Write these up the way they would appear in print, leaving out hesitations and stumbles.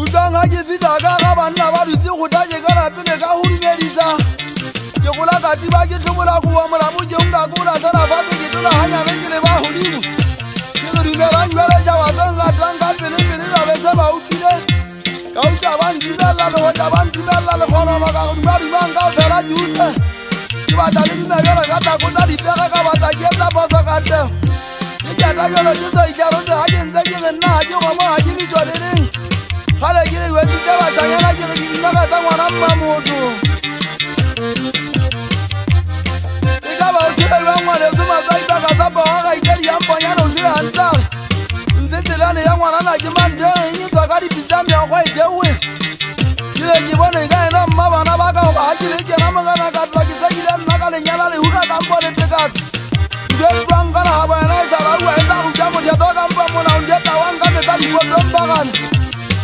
Udanga ke fita ka banna ba dutse go ta je kana pele ka hurumedisa ke gola ka tiba ke tlobola go wa mola mo je nga go la tsara ba ke tlola hanya le ke le ba hodimo ke re dumela ngwele ja wa sanga tanga pele ba be se ba ukile ka uta ba ndimela le ho ta ba ndimela le khona ba ka dumela nga fela jute ke ba ta le dimela ka ta go ta di pega ka ba ta ke tla bosa ka te ke ta yolo ke sa ikaro se ha ke ntse ke nna ha ke go mo ha ke ditwa le reng Hale gire wetsi tsa ba tsanyana ke re ke dimaka tsa ngwana mma motho e ka ba o tshela wa ngwana se matsa ita ka sa ba ga itedi ya mpanyana o dira ntsa ntse tselane ya ngwana na ke mande e tswa ka dipitsa me go idewe ke bona ga ena mma bana ba ka ba ke le ke na magana ka tla ke sa ile nna ka lenyala le huka ka mpo le tekatsi ke tswang ka na ba ena sa ba wa eta go ja mo ja doka mpa mo na unje ta wanga me sa di go dombagana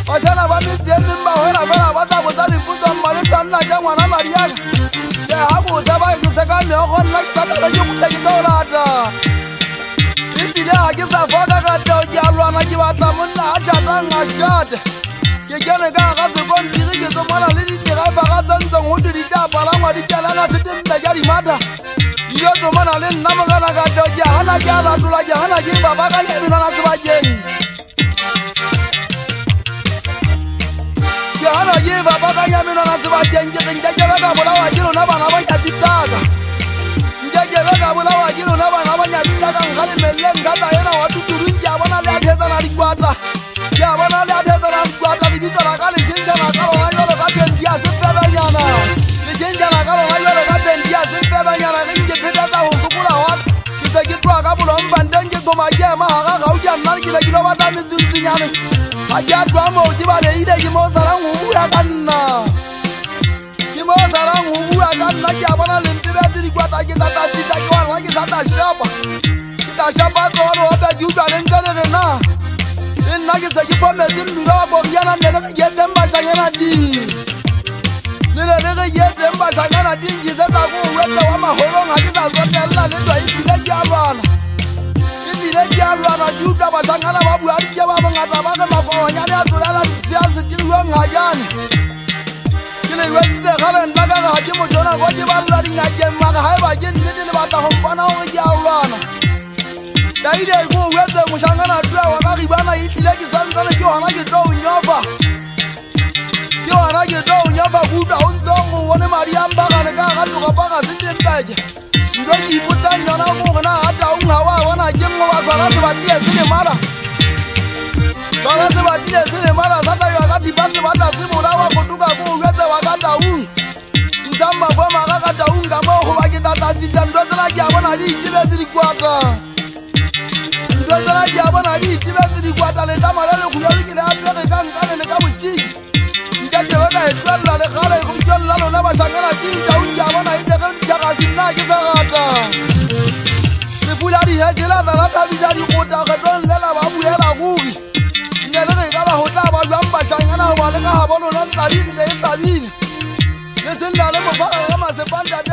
Wasana ba mitse mimba hora bana ba tsa botsa diputso mmale tsanna ja ngwana Mariana ke ha bo sa ba ke se ka me go nna ka tla ke botsa ke dorata itile ha ke sa foka ka tlo ke alwana ke batla monna a tata nga shot ke kene ka ga se bon dire ke so mala le di tira ba ga tsantsa go di ta bala ngwa di tala na se tempa ja di mata yo so mana le nna magana ka tlo ke hana ke ala tula ke hana ke baba ka le bina na se ba jeng Hana ye baba ka ya mina na se ba jenje nje ba ka bola wa jilo na bana ba ya titaka nje ba ka bola wa jilo na bana ba ya titaka ngale melle ngata yena wa tuturu nje abana le atheza na dikwata ya abana le atheza na dikwata di bitsa la ka le jenja na ka wa yolo ka tendia se peba nyana le jenja na ka wa yolo ka tendia se peba nyana ke nje pheta tsa ho sukula wa ke se ke twa ka bola mbandenge go ma ya ma ga ga u ja nna ke le kilo ba ta mitsunyane Aja dwa mo jiba le ide ki mo sarang hu ya kanna ki mo sarang hu ya kanna ki abana le ntibe di kwata ki tata tita ki wa ki tata shapa to ro ba ju ba le ngare na in na ki se ki po me tin mi ro bo yana ne le ye temba chanyana ding ne le ye temba chanyana ding ji se ta go wete wa ma horo nga ki sa zo tella le to ipile ki abana le dialwa ba juda ba tangana ba bua di ba ngata ba ka makonya le atula sia se di wa ngajane kile wetse gare nna ka ga ke mo jona go ke ba la di ngaje ma ga ha ba ke nne le ba ta go mpana go ke alwana dai dai go wetse mo shangana twa wa ka ribana itlile ke santsa le ke hona ke tlo nyoba ke hona ke tlo nyoba buta o ntsongo wone Maria mbaga le ka ga tloga ba ga se tempeje ndo ke iputsa nyana go na ata o nga wa wana ke mo wa tsala se batile se le mala tsala se batile se le mala sa ta yo ka di batse ba ta se mola wa go tuka go wetse wa ka taung ntsamba bo ma ka taung ka mo go ba ke tata ditla ndo tsala ke a bona di tibe se di kwata ndo tsala ke a bona di tibe se di kwata le ta mala le go le ke le a pere ka nkane le ka botshiki nka ke ba ka e tsalla le gale go tsalla lona ba shangana tinta o ke a bona ite ka ntšhaga sinna ke sa gata se pula di hejela la ta bisa di kota ga tlo lela ba buela guri ne le ga ba hotla ba jwang ba shangana wa le ka ha bono la tla di ntse e sabile le se nna le mo ba ga ma se panda